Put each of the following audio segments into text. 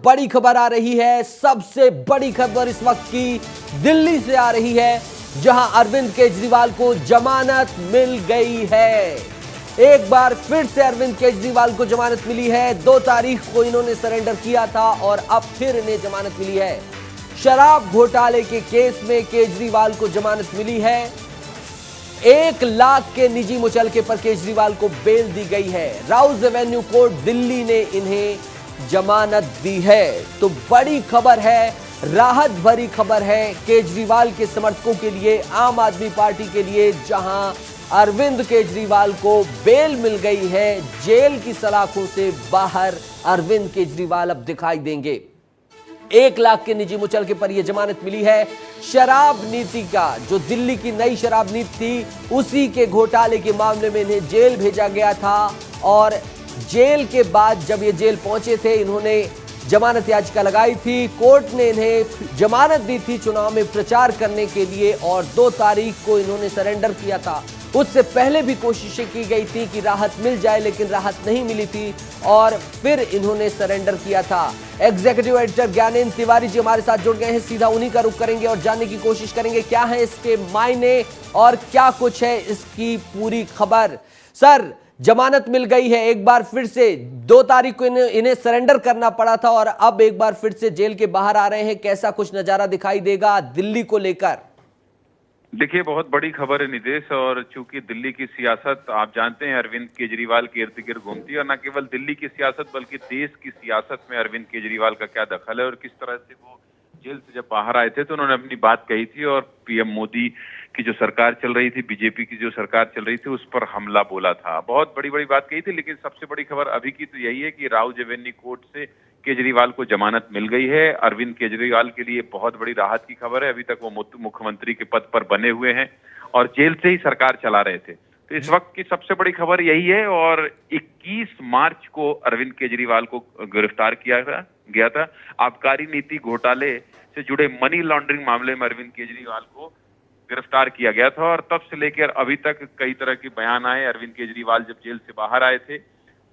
बड़ी खबर आ रही है। सबसे बड़ी खबर इस वक्त की दिल्ली से आ रही है, जहां अरविंद केजरीवाल को जमानत मिल गई है। एक बार फिर से अरविंद केजरीवाल को जमानत मिली है। 2 तारीख को इन्होंने सरेंडर किया था और अब फिर इन्हें जमानत मिली है। शराब घोटाले के केस में केजरीवाल को जमानत मिली है। 1 लाख के निजी मुचलके पर केजरीवाल को बेल दी गई है। राउज एवेन्यू कोर्ट दिल्ली ने इन्हें जमानत दी है। तो बड़ी खबर है, राहत भरी खबर है केजरीवाल के समर्थकों के लिए, आम आदमी पार्टी के लिए, जहां अरविंद केजरीवाल को बेल मिल गई है। जेल की सलाखों से बाहर अरविंद केजरीवाल अब दिखाई देंगे। 1 लाख के निजी मुचलके पर यह जमानत मिली है। शराब नीति का, जो दिल्ली की नई शराब नीति थी, उसी के घोटाले के मामले में इन्हें जेल भेजा गया था और जेल के बाद जब ये जेल पहुंचे थे, इन्होंने जमानत याचिका लगाई थी। कोर्ट ने इन्हें जमानत दी थी चुनाव में प्रचार करने के लिए और 2 तारीख को इन्होंने सरेंडर किया था। उससे पहले भी कोशिशें की गई थी कि राहत मिल जाए, लेकिन राहत नहीं मिली थी और फिर इन्होंने सरेंडर किया था। एग्जीक्यूटिव एडिटर ज्ञानेंद्र तिवारी जी हमारे साथ जुड़ गए हैं। सीधा उन्हीं का रुख करेंगे और जानने की कोशिश करेंगे क्या है इसके मायने और क्या कुछ है इसकी पूरी खबर। सर, जमानत मिल गई है एक बार फिर से। 2 तारीख को इन्हें सरेंडर करना पड़ा था और अब एक बार फिर से जेल के बाहर आ रहे हैं। कैसा कुछ नजारा दिखाई देगा दिल्ली को लेकर? देखिए, बहुत बड़ी खबर है नितेश। और चूंकि दिल्ली की सियासत आप जानते हैं अरविंद केजरीवाल के इर्द गिर्द घूमती है, और न केवल दिल्ली की सियासत बल्कि देश की सियासत में अरविंद केजरीवाल का क्या दखल है और किस तरह से वो जेल से जब बाहर आए थे तो उन्होंने अपनी बात कही थी और पीएम मोदी की जो सरकार चल रही थी, बीजेपी की जो सरकार चल रही थी, उस पर हमला बोला था। बहुत बड़ी बड़ी बात कही थी। लेकिन सबसे बड़ी खबर अभी की तो यही है कि राउज एवेन्यू कोर्ट से केजरीवाल को जमानत मिल गई है। अरविंद केजरीवाल के लिए बहुत बड़ी राहत की खबर है। अभी तक वो मुख्यमंत्री के पद पर बने हुए हैं और जेल से ही सरकार चला रहे थे। तो इस वक्त की सबसे बड़ी खबर यही है। और 21 मार्च को अरविंद केजरीवाल को गिरफ्तार किया गया था। आबकारी नीति घोटाले से जुड़े मनी लॉन्ड्रिंग मामले में अरविंद केजरीवाल को गिरफ्तार किया गया था और तब से लेकर अभी तक कई तरह के बयान आए। अरविंद केजरीवाल जब जेल से बाहर आए थे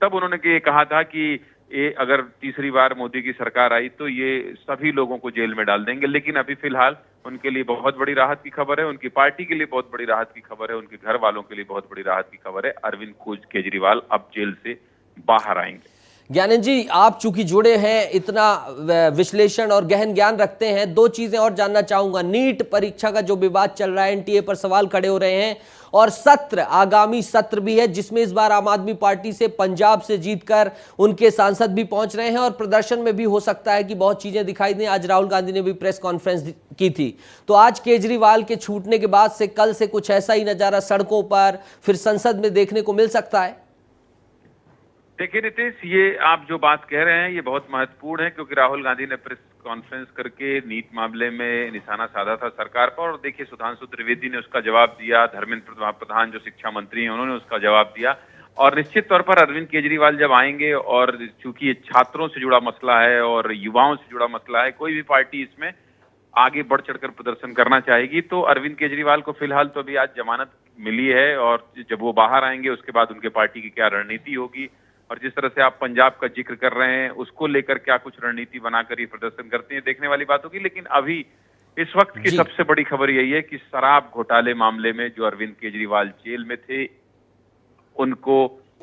तब उन्होंने ये कहा था कि ये अगर तीसरी बार मोदी की सरकार आई तो ये सभी लोगों को जेल में डाल देंगे। लेकिन अभी फिलहाल उनके लिए बहुत बड़ी राहत की खबर है, उनकी पार्टी के लिए बहुत बड़ी राहत की खबर है, उनके घर वालों के लिए बहुत बड़ी राहत की खबर है। अरविंद केजरीवाल अब जेल से बाहर आएंगे। ज्ञानेंद्र जी, आप चूंकि जुड़े हैं, इतना विश्लेषण और गहन ज्ञान रखते हैं, 2 चीजें और जानना चाहूंगा। नीट परीक्षा का जो विवाद चल रहा है, एनटीए पर सवाल खड़े हो रहे हैं और आगामी सत्र भी है जिसमें इस बार आम आदमी पार्टी से पंजाब से जीतकर उनके सांसद भी पहुंच रहे हैं और प्रदर्शन में भी हो सकता है कि बहुत चीजें दिखाई दें। आज राहुल गांधी ने भी प्रेस कॉन्फ्रेंस की थी। तो आज केजरीवाल के छूटने के बाद से कल से कुछ ऐसा ही नजारा सड़कों पर फिर संसद में देखने को मिल सकता है? देखिए नितेश, ये आप जो बात कह रहे हैं ये बहुत महत्वपूर्ण है, क्योंकि राहुल गांधी ने प्रेस कॉन्फ्रेंस करके नीट मामले में निशाना साधा था सरकार पर। और देखिए, सुधांशु त्रिवेदी ने उसका जवाब दिया, धर्मेंद्र प्रधान जो शिक्षा मंत्री हैं उन्होंने उसका जवाब दिया। और निश्चित तौर पर अरविंद केजरीवाल जब आएंगे, और चूंकि ये छात्रों से जुड़ा मसला है और युवाओं से जुड़ा मसला है, कोई भी पार्टी इसमें आगे बढ़ चढ़कर प्रदर्शन करना चाहेगी। तो अरविंद केजरीवाल को फिलहाल तो अभी आज जमानत मिली है और जब वो बाहर आएंगे उसके बाद उनके पार्टी की क्या रणनीति होगी और जिस तरह से आप पंजाब का जिक्र कर रहे हैं उसको लेकर क्या कुछ रणनीति बनाकर ये प्रदर्शन करते हैं, देखने वाली बात होगी। लेकिन अभी इस वक्त की सबसे बड़ी खबर यही है कि शराब घोटाले मामले में जो अरविंद केजरीवाल जेल में थे उनको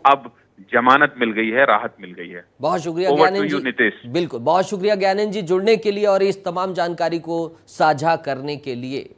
अब जमानत मिल गई है, राहत मिल गई है। बहुत शुक्रिया ज्ञानेंद्र जी। नितेश, बिल्कुल, बहुत शुक्रिया ज्ञानेंद्र जी जुड़ने के लिए और इस तमाम जानकारी को साझा करने के लिए।